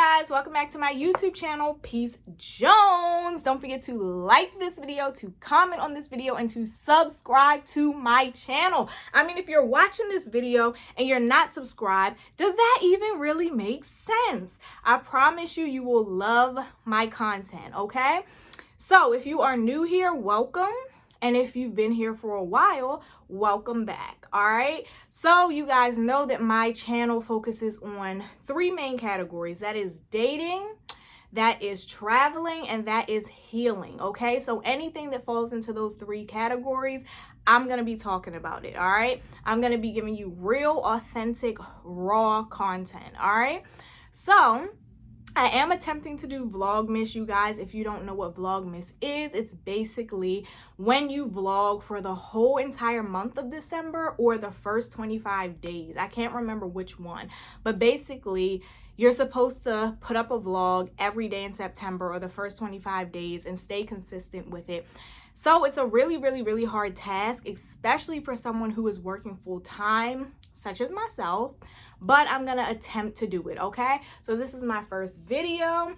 guys, welcome back to my YouTube channel, Peace Jones. Don't forget to like this video, to comment on this video, and to subscribe to my channel. I mean, if you're watching this video and you're not subscribed, does that even really make sense? I promise you, you will love my content, okay? So if you are new here, welcome. And if you've been here for a while, welcome back. All right. So you guys know that my channel focuses on three main categories. That is dating, that is traveling, and that is healing. Okay. So anything that falls into those three categories, I'm going to be talking about it. All right. I'm going to be giving you real, authentic, raw content. All right. So I am attempting to do Vlogmas, you guys. If you don't know what Vlogmas is, it's basically when you vlog for the whole entire month of December or the first 25 days. I can't remember which one, but basically you're supposed to put up a vlog every day in September or the first 25 days and stay consistent with it. So it's a really hard task, especially for someone who is working full time, such as myself, but I'm gonna attempt to do it, okay? So this is my first video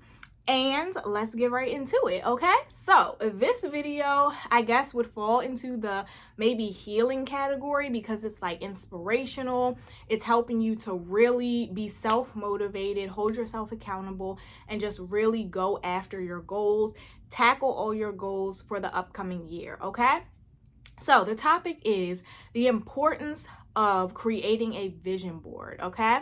and let's get right into it, okay? So this video, I guess, would fall into the maybe healing category because it's like inspirational. It's helping you to really be self-motivated, hold yourself accountable, and just really go after your goals, tackle all your goals for the upcoming year, okay? So the topic is the importance of creating a vision board, okay?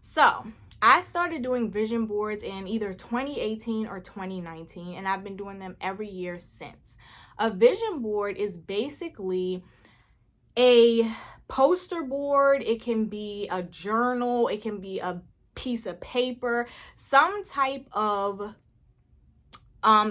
So I started doing vision boards in either 2018 or 2019, and I've been doing them every year since. A vision board is basically a poster board. It can be a journal. It can be a piece of paper, some type of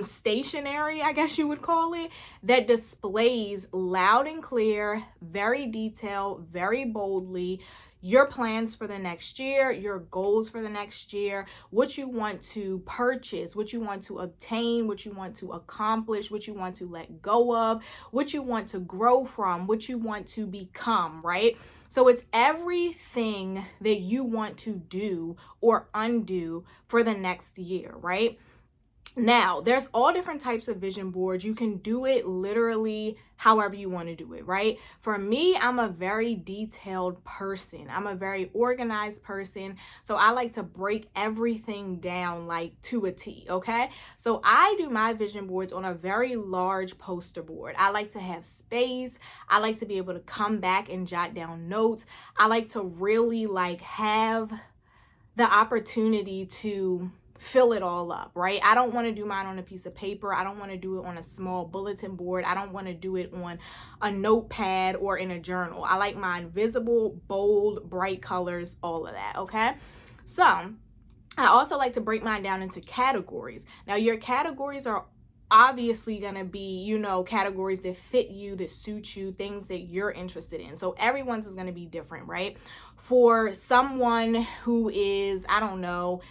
stationery, I guess you would call it, that displays loud and clear, very detailed, very boldly, your plans for the next year, your goals for the next year, what you want to purchase, what you want to obtain, what you want to accomplish, what you want to let go of, what you want to grow from, what you want to become, right? So it's everything that you want to do or undo for the next year, right? Now, there's all different types of vision boards. You can do it literally however you want to do it, right? For me, I'm a very detailed person. I'm a very organized person. So I like to break everything down like to a T, okay? So I do my vision boards on a very large poster board. I like to have space. I like to be able to come back and jot down notes. I like to really like have the opportunity to fill it all up, right? I don't want to do mine on a piece of paper. I don't want to do it on a small bulletin board. I don't want to do it on a notepad or in a journal. I like mine visible, bold, bright colors, all of that, okay? So I also like to break mine down into categories. Now, your categories are obviously going to be, you know, categories that fit you, that suit you, things that you're interested in. So everyone's is going to be different, right? For someone who is, I don't know,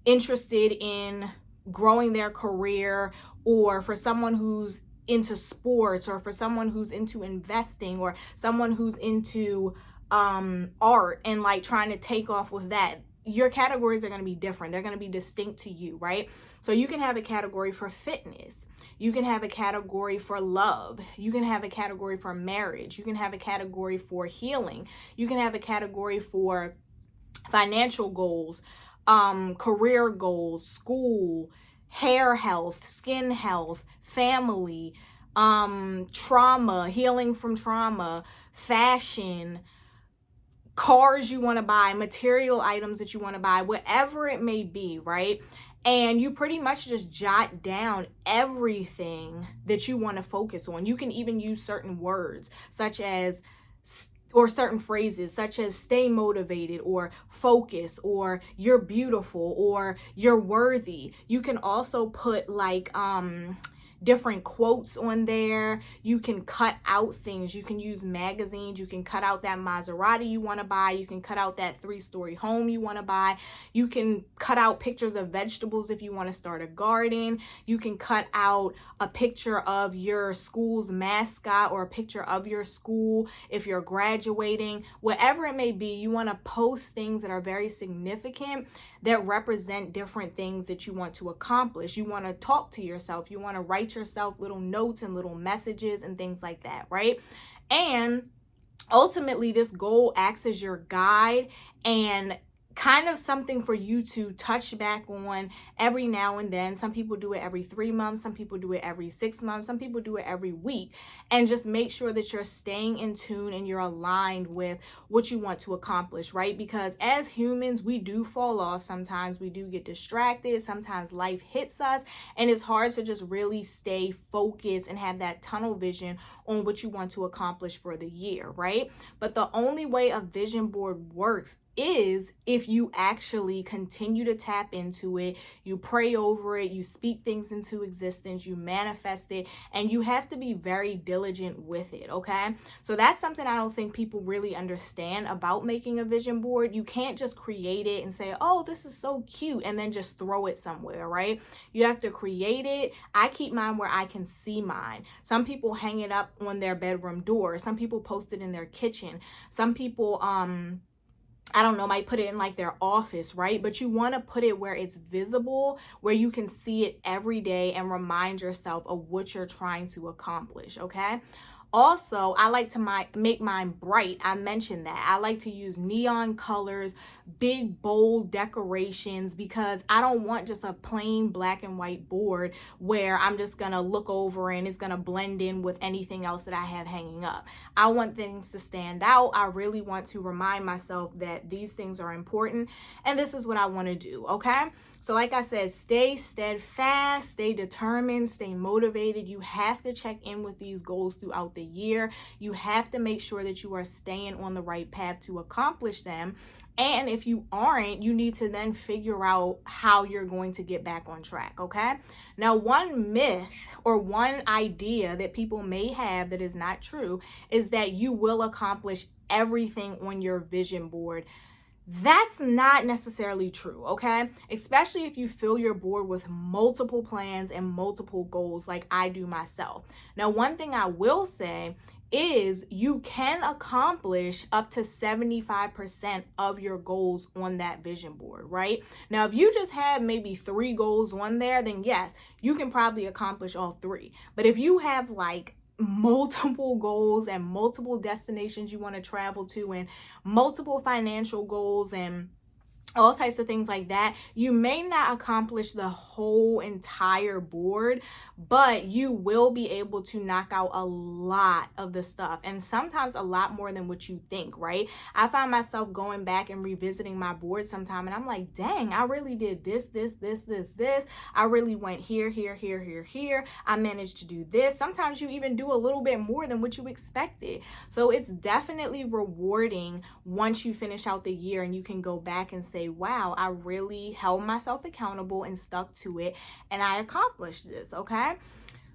interested in growing their career, or for someone who's into sports, or for someone who's into investing, or someone who's into art and like trying to take off with that, your categories are going to be different. They're going to be distinct to you, right? So you can have a category for fitness. You can have a category for love. You can have a category for marriage. You can have a category for healing. You can have a category for financial goals, career goals, school, hair health, skin health, family, trauma, healing from trauma, fashion, cars you want to buy, material items that you want to buy, whatever it may be, right? And you pretty much just jot down everything that you want to focus on. You can even use certain words such as or certain phrases such as stay motivated, or focus, or you're beautiful, or you're worthy. You can also put like different quotes on there. You can cut out things. You can use magazines. You can cut out that Maserati you want to buy. You can cut out that 3-story home you want to buy. You can cut out pictures of vegetables if you want to start a garden. You can cut out a picture of your school's mascot or a picture of your school if you're graduating. Whatever it may be, you want to post things that are very significant that represent different things that you want to accomplish. You want to talk to yourself. You want to write yourself little notes and little messages and things like that, right? And ultimately, this goal acts as your guide and kind of something for you to touch back on every now and then. Some people do it every 3 months. Some people do it every 6 months. Some people do it every week. And just make sure that you're staying in tune and you're aligned with what you want to accomplish, right? Because as humans, we do fall off sometimes. We do get distracted. Sometimes life hits us and it's hard to just really stay focused and have that tunnel vision on what you want to accomplish for the year, right? But the only way a vision board works is if you actually continue to tap into it, you pray over it, you speak things into existence, you manifest it, and you have to be very diligent with it, okay? So that's something I don't think people really understand about making a vision board. You can't just create it and say, oh, this is so cute, and then just throw it somewhere, right? You have to create it. I keep mine where I can see mine. Some people hang it up on their bedroom door. Some people post it in their kitchen. Some people, I don't know, might put it in like their office, right? But you want to put it where it's visible, where you can see it every day and remind yourself of what you're trying to accomplish, okay? Also, I like to make mine bright. I mentioned that. I like to use neon colors, big, bold decorations, because I don't want just a plain black and white board where I'm just going to look over and it's going to blend in with anything else that I have hanging up. I want things to stand out. I really want to remind myself that these things are important and this is what I want to do, okay? So like I said, stay steadfast, stay determined, stay motivated. You have to check in with these goals throughout the year. You have to make sure that you are staying on the right path to accomplish them. And if you aren't, you need to then figure out how you're going to get back on track, okay? Now, one myth or one idea that people may have that is not true is that you will accomplish everything on your vision board. That's not necessarily true, okay? Especially if you fill your board with multiple plans and multiple goals like I do myself. Now, one thing I will say is you can accomplish up to 75% of your goals on that vision board, right? Now, if you just have maybe 3 goals on there, then yes, you can probably accomplish all 3. But if you have like multiple goals and multiple destinations you want to travel to and multiple financial goals and all types of things like that, you may not accomplish the whole entire board, but you will be able to knock out a lot of the stuff, and sometimes a lot more than what you think, right? I find myself going back and revisiting my board sometime, and I'm like, dang, I really did this. I really went here. I managed to do this. Sometimes you even do a little bit more than what you expected. So it's definitely rewarding once you finish out the year and you can go back and say, wow, I really held myself accountable and stuck to it and I accomplished this, okay?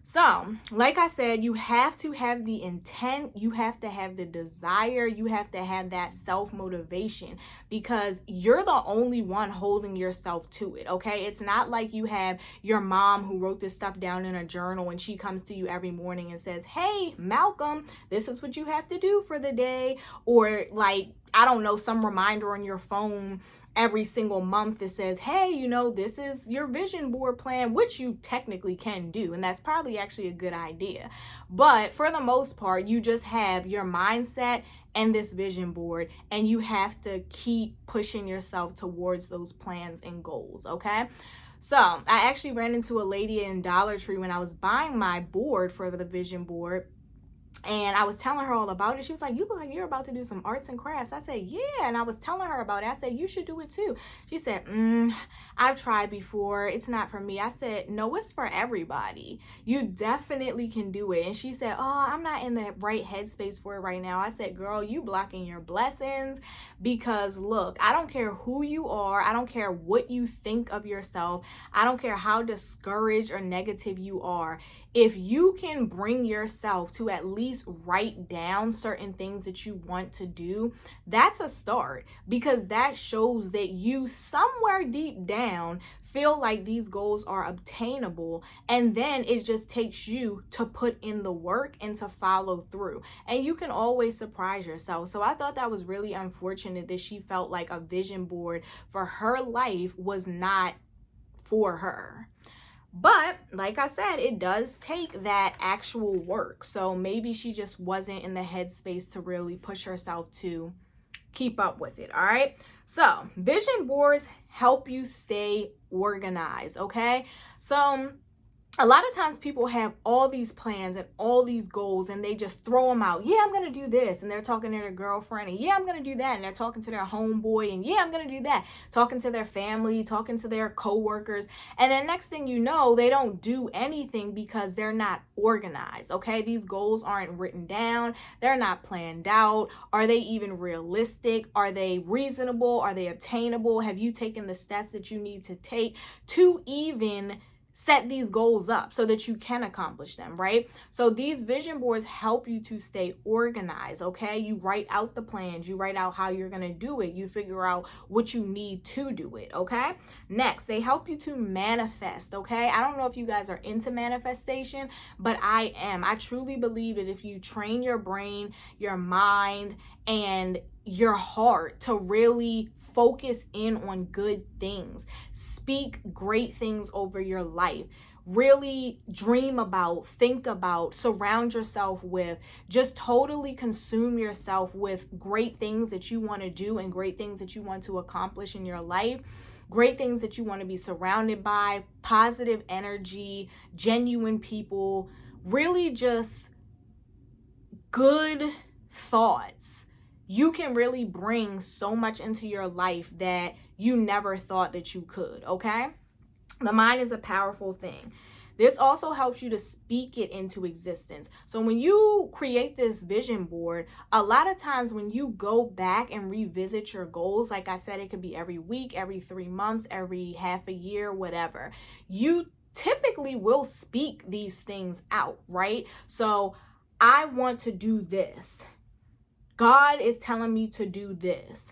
So, like I said, you have to have the intent, you have to have the desire, you have to have that self-motivation, because you're the only one holding yourself to it, okay? It's not like you have your mom who wrote this stuff down in a journal and she comes to you every morning and says, hey, Malcolm, this is what you have to do for the day, or like, I don't know, some reminder on your phone every single month that says, hey, you know, this is your vision board plan, which you technically can do. And that's probably actually a good idea. But for the most part, you just have your mindset and this vision board, and you have to keep pushing yourself towards those plans and goals, okay? So I actually ran into a lady in Dollar Tree when I was buying my board for the vision board. And I was telling her all about it. She was like, you look like you're about to do some arts and crafts. I said, yeah. And I was telling her about it. I said, you should do it too. She said, I've tried before. It's not for me. I said, no, it's for everybody. You definitely can do it. And she said, oh, I'm not in the right headspace for it right now. I said, girl, you blocking your blessings, because look, I don't care who you are. I don't care what you think of yourself. I don't care how discouraged or negative you are. If you can bring yourself to at least least write down certain things that you want to do, that's a start, because that shows that you somewhere deep down feel like these goals are obtainable, and then it just takes you to put in the work and to follow through, and you can always surprise yourself. So I thought that was really unfortunate that she felt like a vision board for her life was not for her. But like I said, it does take that actual work. So maybe she just wasn't in the headspace to really push herself to keep up with it. All right. So vision boards help you stay organized. Okay. So a lot of times people have all these plans and all these goals and they just throw them out. Yeah, I'm going to do this. And they're talking to their girlfriend, and yeah, I'm going to do that. And they're talking to their homeboy, and yeah, I'm going to do that. Talking to their family, talking to their coworkers. And then next thing you know, they don't do anything because they're not organized. Okay. These goals aren't written down. They're not planned out. Are they even realistic? Are they reasonable? Are they obtainable? Have you taken the steps that you need to take to even set these goals up so that you can accomplish them, right? So these vision boards help you to stay organized, okay? You write out the plans, you write out how you're gonna do it, you figure out what you need to do it, okay? Next, they help you to manifest, okay? I don't know if you guys are into manifestation, but I am. I truly believe that if you train your brain, your mind, and your heart to really focus in on good things, speak great things over your life, really dream about, think about, surround yourself with, just totally consume yourself with great things that you want to do and great things that you want to accomplish in your life, great things that you want to be surrounded by, positive energy, genuine people, really just good thoughts. You can really bring so much into your life that you never thought that you could, okay? The mind is a powerful thing. This also helps you to speak it into existence. So when you create this vision board, a lot of times when you go back and revisit your goals, like I said, it could be every week, every 3 months, every half a year, whatever, you typically will speak these things out, right? So I want to do this. God is telling me to do this.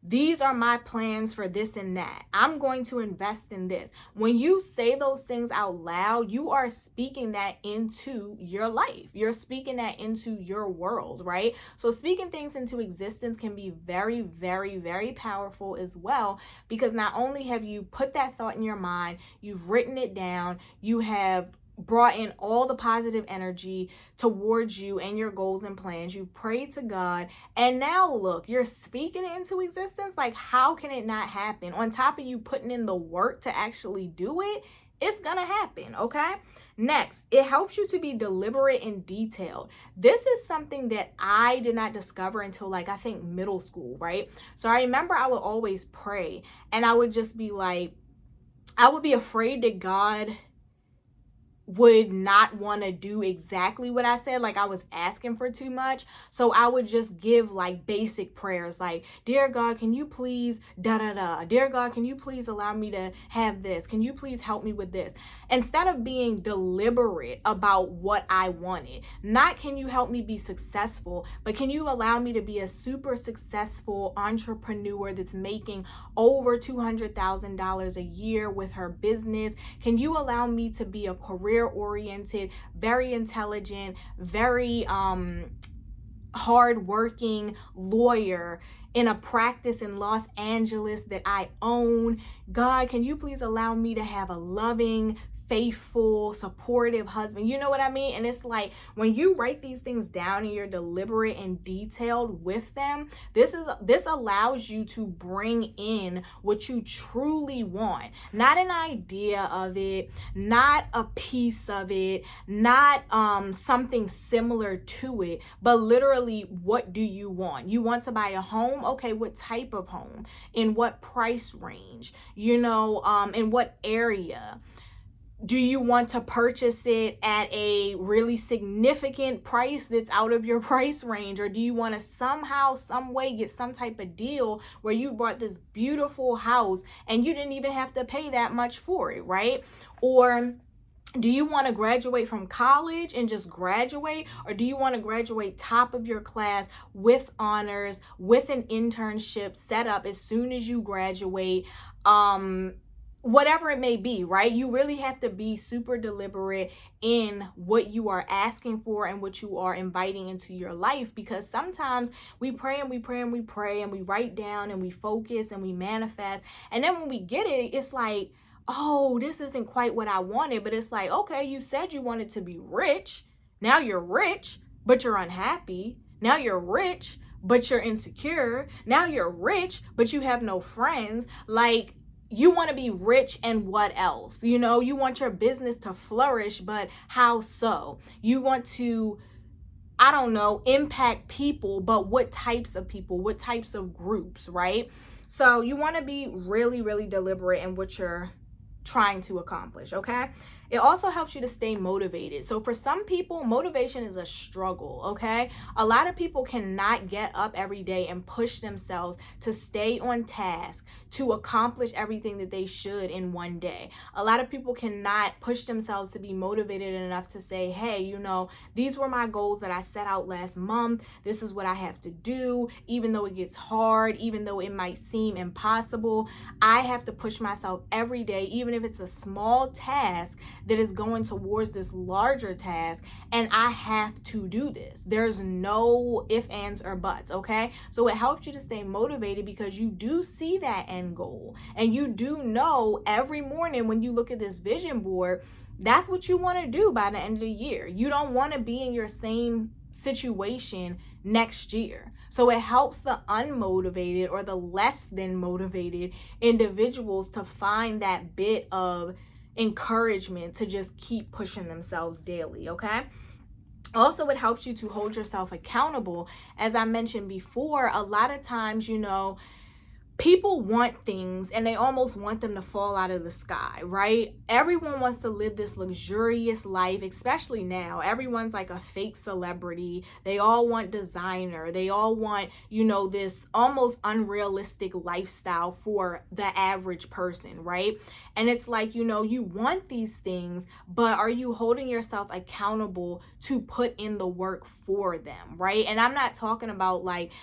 These are my plans for this and that. I'm going to invest in this. When you say those things out loud, you are speaking that into your life. You're speaking that into your world, right? So speaking things into existence can be very, very, very powerful as well, because not only have you put that thought in your mind, you've written it down, you have brought in all the positive energy towards you and your goals and plans. You prayed to God, and now look, you're speaking it into existence. Like, how can it not happen? On top of you putting in the work to actually do it, it's gonna happen, okay? Next, it helps you to be deliberate and detailed. This is something that I did not discover until, like, I think middle school, right? So I remember I would always pray, and I would just be like, I would be afraid that God would not want to do exactly what I said, like I was asking for too much. So I would just give like basic prayers like, dear God, can you please da da da? Dear God, can you please allow me to have this? Can you please help me with this? Instead of being deliberate about what I wanted. Not can you help me be successful, but can you allow me to be a super successful entrepreneur that's making over $200,000 a year with her business? Can you allow me to be a career-oriented, very intelligent, very hard-working lawyer in a practice in Los Angeles that I own? God, can you please allow me to have a loving, faithful, supportive husband? You know what I mean? And it's like when you write these things down and you're deliberate and detailed with them, this allows you to bring in what you truly want. Not an idea of it, not a piece of it, not something similar to it, but literally, what do you want? You want to buy a home? Okay, what type of home? In what price range? You know, in what area? Do you want to purchase it at a really significant price that's out of your price range? Or do you want to somehow, some way get some type of deal where you bought this beautiful house and you didn't even have to pay that much for it, right? Or Do you want to graduate from college and just graduate? Or do you want to graduate top of your class with honors, with an internship set up as soon as you graduate? Whatever it may be, right? You really have to be super deliberate in what you are asking for and what you are inviting into your life, because sometimes we pray and we pray and we pray and we write down and we focus and we manifest. And then when we get it, it's like, oh, this isn't quite what I wanted. But it's like, okay, you said you wanted to be rich. Now you're rich, but you're unhappy. Now you're rich, but you're insecure. Now you're rich, but you have no friends. Like, you want to be rich, and what else? You know, you want your business to flourish, but how so? You want to, I don't know, impact people, but what types of people, what types of groups, right? So you want to be really, really deliberate in what you're trying to accomplish, okay? It also helps you to stay motivated. So for some people, motivation is a struggle, okay? A lot of people cannot get up every day and push themselves to stay on task, to accomplish everything that they should in one day. A lot of people cannot push themselves to be motivated enough to say, hey, you know, these were my goals that I set out last month. This is what I have to do. Even though it gets hard, even though it might seem impossible, I have to push myself every day, even if it's a small task that is going towards this larger task, and I have to do this. There's no ifs, ands, or buts, okay? So it helps you to stay motivated because you do see that end goal, and you do know every morning when you look at this vision board, that's what you want to do by the end of the year. You don't want to be in your same situation next year. So it helps the unmotivated or the less than motivated individuals to find that bit of encouragement to just keep pushing themselves daily, okay? Also, it helps you to hold yourself accountable. As I mentioned before, a lot of times, you know, people want things and they almost want them to fall out of the sky, right? Everyone wants to live this luxurious life, especially now. Everyone's like a fake celebrity. They all want designer. They all want, you know, this almost unrealistic lifestyle for the average person, right? And it's like, you know, you want these things, but are you holding yourself accountable to put in the work for them, right? And I'm not talking about like,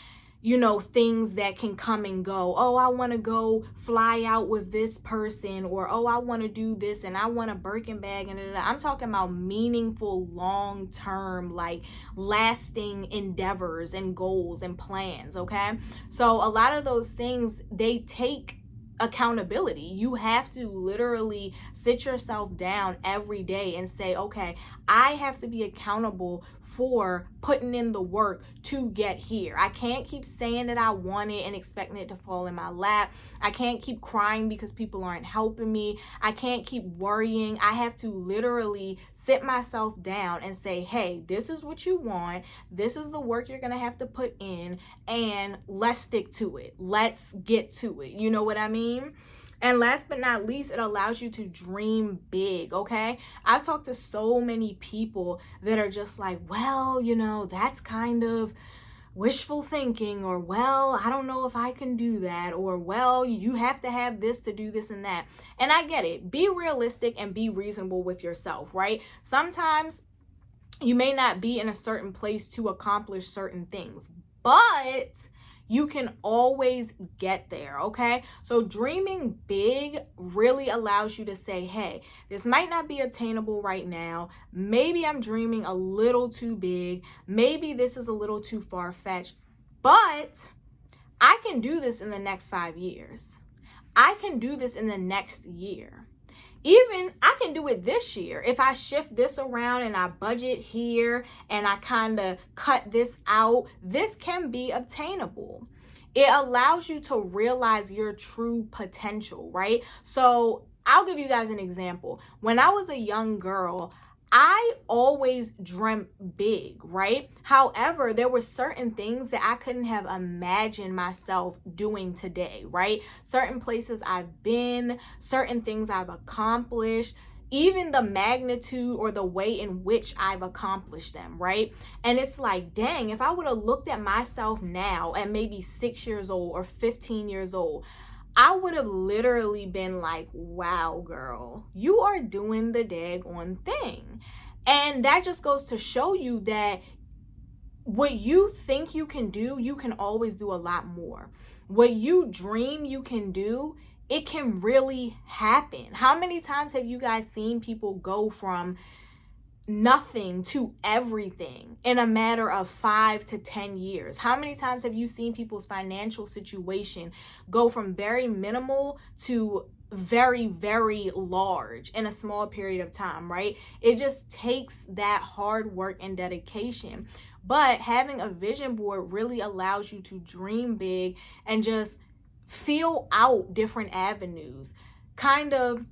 you know, things that can come and go. Oh, I want to go fly out with this person, or oh, I want to do this and I want a Birkin bag. And I'm talking about meaningful, long-term, like lasting endeavors and goals and plans. Okay. So a lot of those things, they take accountability. You have to literally sit yourself down every day and say, okay, I have to be accountable for putting in the work to get here. I can't keep saying that I want it and expecting it to fall in my lap. I can't keep crying because people aren't helping me. I can't keep worrying. I have to literally sit myself down and say, hey, this is what you want. This is the work you're going to have to put in, and let's stick to it. Let's get to it. You know what I mean? And last but not least, it allows you to dream big, okay? I've talked to so many people that are just like, well, you know, that's kind of wishful thinking, or, well, I don't know if I can do that, or, well, you have to have this to do this and that. And I get it. Be realistic and be reasonable with yourself, right? Sometimes you may not be in a certain place to accomplish certain things, but you can always get there, okay? So dreaming big really allows you to say, hey, this might not be attainable right now. Maybe I'm dreaming a little too big. Maybe this is a little too far-fetched, but I can do this in the next 5 years. I can do this in the next year. Even I can do it this year. If I shift this around and I budget here and I kind of cut this out, this can be obtainable. It allows you to realize your true potential, right? So I'll give you guys an example. When I was a young girl, I always dreamt big, right? However, there were certain things that I couldn't have imagined myself doing today, right? Certain places I've been, certain things I've accomplished, even the magnitude or the way in which I've accomplished them, right? And it's like, dang, if I would have looked at myself now at maybe 6 years old or 15 years old, I would have literally been like, wow, girl, you are doing the daggone thing. And that just goes to show you that what you think you can do, you can always do a lot more. What you dream you can do, it can really happen. How many times have you guys seen people go from nothing to everything in a matter of 5 to 10 years? How many times have you seen people's financial situation go from very minimal to very, very large in a small period of time, right? It just takes that hard work and dedication. But having a vision board really allows you to dream big and just feel out different avenues, kind of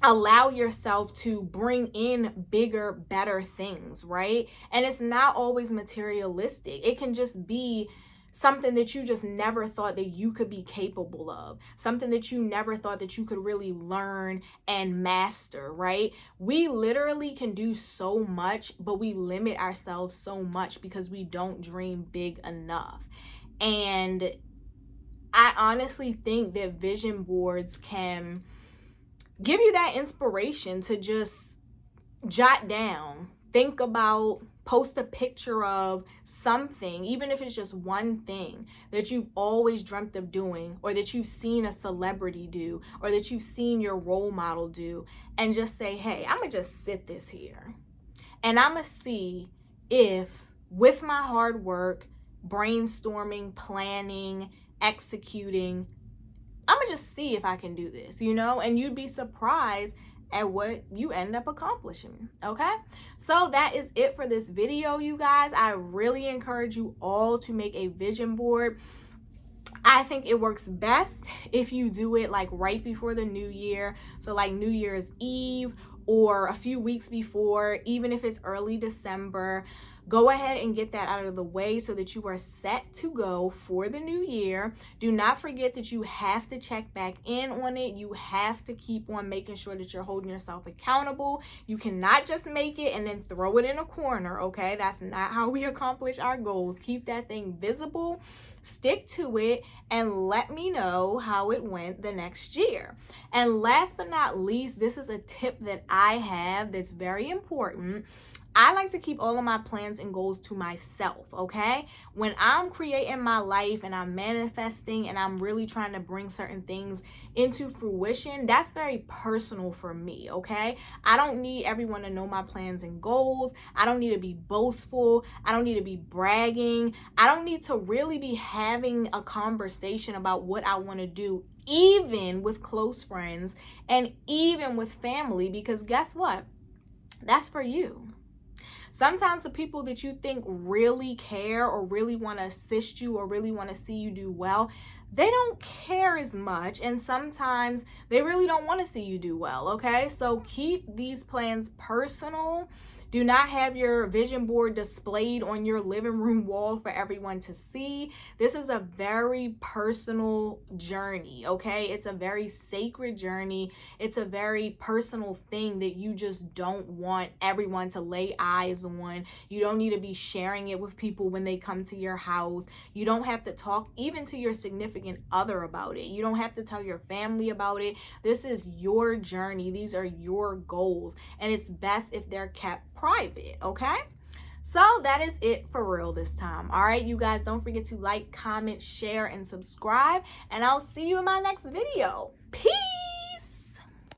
allow yourself to bring in bigger, better things, right? And it's not always materialistic. It can just be something that you just never thought that you could be capable of, something that you never thought that you could really learn and master, right? We literally can do so much, but we limit ourselves so much because we don't dream big enough. And I honestly think that vision boards can give you that inspiration to just jot down, think about, post a picture of something, even if it's just one thing that you've always dreamt of doing, or that you've seen a celebrity do, or that you've seen your role model do, and just say, hey, I'm gonna just sit this here and I'm gonna see if, with my hard work, brainstorming, planning, executing, I'm gonna just see if I can do this, and you'd be surprised at what you end up accomplishing. Okay, so that is it for this video, you guys. I really encourage you all to make a vision board. I think it works best if you do it like right before the new year, so like New Year's Eve or a few weeks before, even if it's early December. Go ahead and get that out of the way so that you are set to go for the new year. Do not forget that you have to check back in on it. You have to keep on making sure that you're holding yourself accountable. You cannot just make it and then throw it in a corner, okay? That's not how we accomplish our goals. Keep that thing visible, stick to it, and let me know how it went the next year. And last but not least, this is a tip that I have that's very important. I like to keep all of my plans and goals to myself, okay? When I'm creating my life and I'm manifesting and I'm really trying to bring certain things into fruition, that's very personal for me, okay? I don't need everyone to know my plans and goals. I don't need to be boastful. I don't need to be bragging. I don't need to really be having a conversation about what I want to do, even with close friends and even with family, because guess what? That's for you. Sometimes the people that you think really care or really want to assist you or really want to see you do well, they don't care as much, and sometimes they really don't want to see you do well, okay? So keep these plans personal. Do not have your vision board displayed on your living room wall for everyone to see. This is a very personal journey, okay? It's a very sacred journey. It's a very personal thing that you just don't want everyone to lay eyes on. You don't need to be sharing it with people when they come to your house. You don't have to talk even to your significant other about it. You don't have to tell your family about it. This is your journey. These are your goals, and it's best if they're kept private, okay? So that is it for real this time. All right, you guys, don't forget to like, comment, share, and subscribe, and I'll see you in my next video. Peace.